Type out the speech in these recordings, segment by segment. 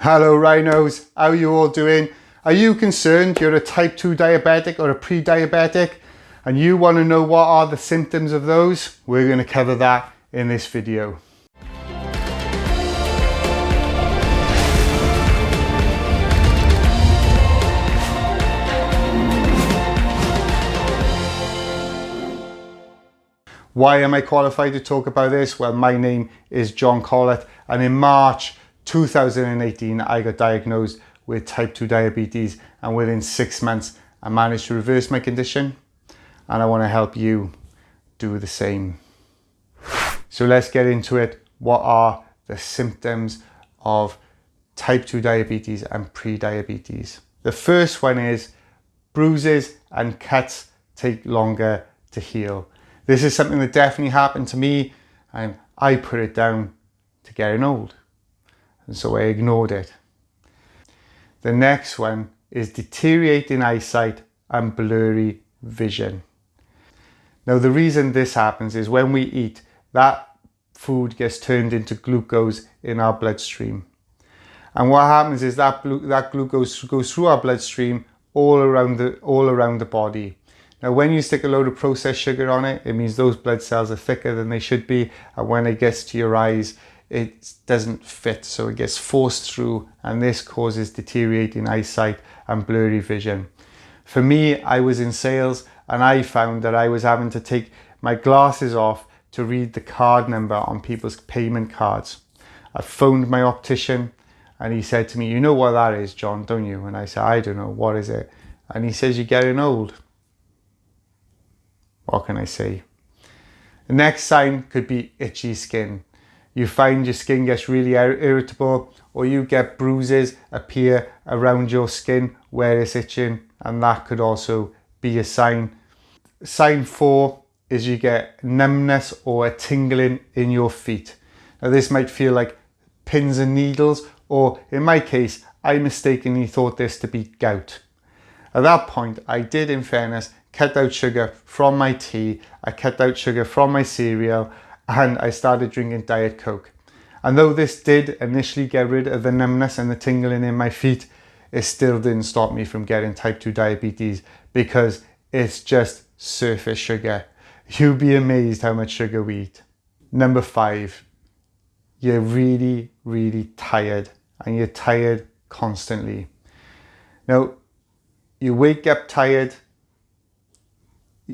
Hello rhinos, how are you all doing? Are you concerned you're a type 2 diabetic or a pre-diabetic and you want to know what are the symptoms of those? We're going to cover that in this video. Why am I qualified to talk about this? Well, my name is John Collett, and in March 2018 I got diagnosed with type 2 diabetes, and within 6 months I managed to reverse my condition, and I want to help you do the same. So let's get into it. What are the symptoms of type 2 diabetes and pre-diabetes? The first one is bruises and cuts take longer to heal. This is something that definitely happened to me, and I put it down to getting old, and so I ignored it. The next one is deteriorating eyesight and blurry vision. Now the reason this happens is when we eat, that food gets turned into glucose in our bloodstream, and what happens is that glucose goes through our bloodstream all around the body. Now when you stick a load of processed sugar on it, it means those blood cells are thicker than they should be, and when it gets to your eyes it doesn't fit, so it gets forced through, and this causes deteriorating eyesight and blurry vision. For me, I was in sales and I found that I was having to take my glasses off to read the card number on people's payment cards. I phoned my optician and he said to me, "You know what that is, John, don't you?" And I said, "I don't know, what is it?" And he says, "You're getting old." What can I say? The next sign could be itchy skin. You find your skin gets really irritable, or you get bruises appear around your skin where it's itching, and that could also be a sign. Sign 4 is you get numbness or a tingling in your feet. Now this might feel like pins and needles, or in my case, I mistakenly thought this to be gout. At that point, I did, in fairness, cut out sugar from my tea, I cut out sugar from my cereal, and I started drinking Diet Coke. And though this did initially get rid of the numbness and the tingling in my feet, it still didn't stop me from getting type 2 diabetes, because it's just surface sugar. You'd be amazed how much sugar we eat. Number 5, you're really, really tired, and you're tired constantly. Now, you wake up tired,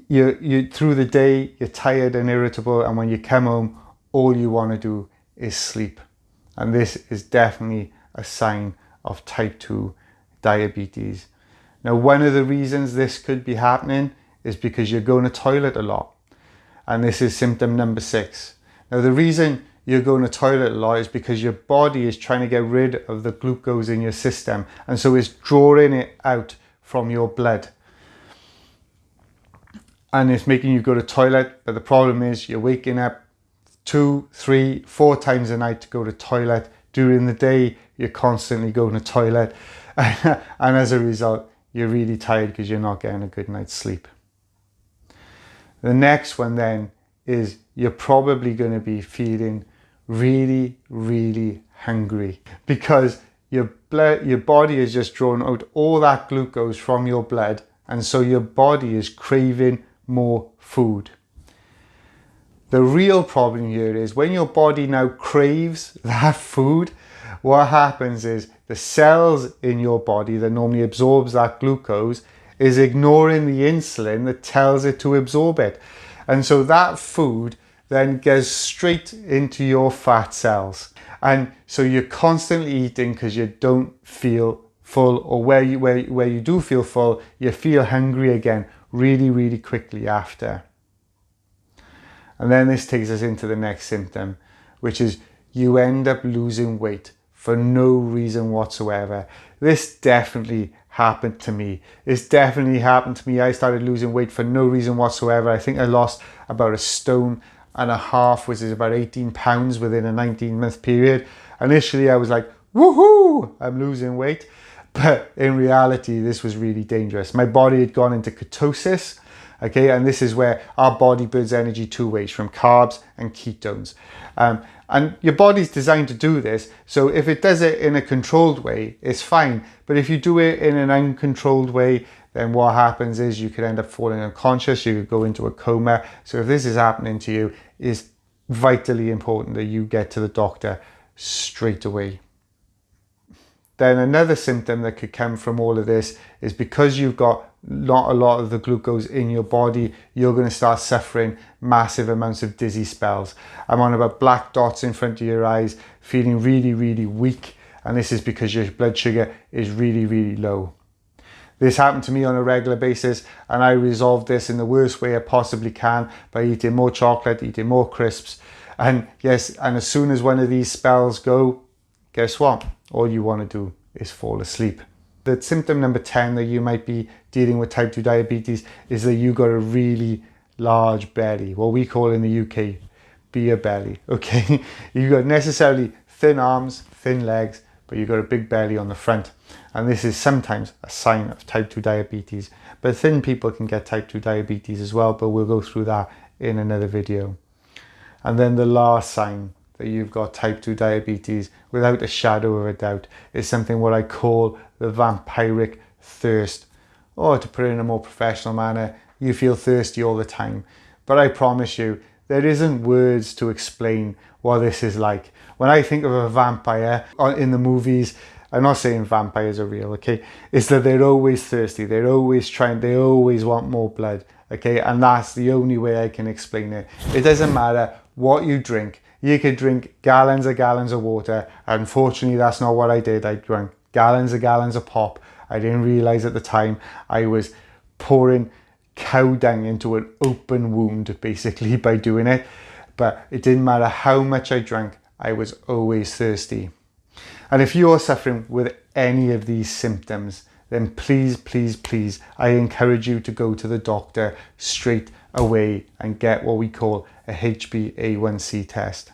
you through the day you're tired and irritable, and when you come home all you want to do is sleep, and this is definitely a sign of type 2 diabetes. Now one of the reasons this could be happening is because you're going to toilet a lot, and this is symptom number 6. Now the reason you're going to toilet a lot is because your body is trying to get rid of the glucose in your system, and so it's drawing it out from your blood, and it's making you go to toilet. But the problem is you're waking up 2, 3, 4 times a night to go to toilet. During the day you're constantly going to toilet and as a result you're really tired because you're not getting a good night's sleep. The next one then is you're probably going to be feeling really, really hungry, because your body has just drawn out all that glucose from your blood, and so your body is craving more food. The real problem here is when your body now craves that food, what happens is the cells in your body that normally absorbs that glucose is ignoring the insulin that tells it to absorb it, and so that food then goes straight into your fat cells, and so you're constantly eating because you don't feel full, or where you do feel full, you feel hungry again really, really quickly after. And then this takes us into the next symptom, which is you end up losing weight for no reason whatsoever. This definitely happened to me. I started losing weight for no reason whatsoever. I think I lost about 1.5 stone, which is about 18 pounds within a 19-month period. Initially I was like, woohoo, I'm losing weight. But in reality, this was really dangerous. My body had gone into ketosis, okay, and this is where our body burns energy 2 ways, from carbs and ketones. And your body's designed to do this, so if it does it in a controlled way, it's fine. But if you do it in an uncontrolled way, then what happens is you could end up falling unconscious, you could go into a coma. So if this is happening to you, it's vitally important that you get to the doctor straight away. Then another symptom that could come from all of this is because you've got not a lot of the glucose in your body, you're going to start suffering massive amounts of dizzy spells. I'm on about black dots in front of your eyes, feeling really, really weak. And this is because your blood sugar is really, really low. This happened to me on a regular basis, and I resolved this in the worst way I possibly can by eating more chocolate, eating more crisps. And yes, and as soon as one of these spells go, guess what? All you want to do is fall asleep. The symptom number 10 that you might be dealing with type 2 diabetes is that you got a really large belly, what we call in the UK, beer belly, okay? You've got necessarily thin arms, thin legs, but you've got a big belly on the front. And this is sometimes a sign of type 2 diabetes. But thin people can get type 2 diabetes as well, but we'll go through that in another video. And then the last sign that you've got type 2 diabetes, without a shadow of a doubt, is something what I call the vampiric thirst. Or to put it in a more professional manner, you feel thirsty all the time. But I promise you, there isn't words to explain what this is like. When I think of a vampire in the movies, I'm not saying vampires are real, okay? It's that they're always thirsty. They're always trying, they always want more blood, okay? And that's the only way I can explain it. It doesn't matter what you drink. You could drink gallons of water. Unfortunately, that's not what I did. I drank gallons of pop. I didn't realize at the time I was pouring cow dung into an open wound, basically, by doing it. But it didn't matter how much I drank, I was always thirsty. And if you're suffering with any of these symptoms, then please, please, please, I encourage you to go to the doctor straight away and get what we call a HbA1c test.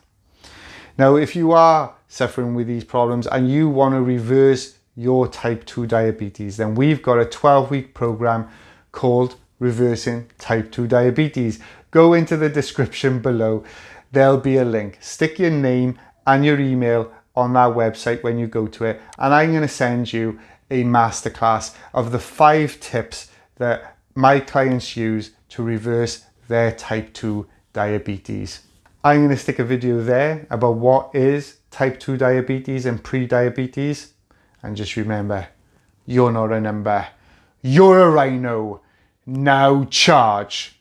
Now, if you are suffering with these problems and you want to reverse your type 2 diabetes, then we've got a 12-week program called Reversing Type 2 Diabetes. Go into the description below. There'll be a link. Stick your name and your email on that website when you go to it, and I'm going to send you a masterclass of the 5 tips that my clients use to reverse their type 2 diabetes. I'm going to stick a video there about what is type 2 diabetes and pre-diabetes. And just remember, you're not a number, you're a rhino. Now charge.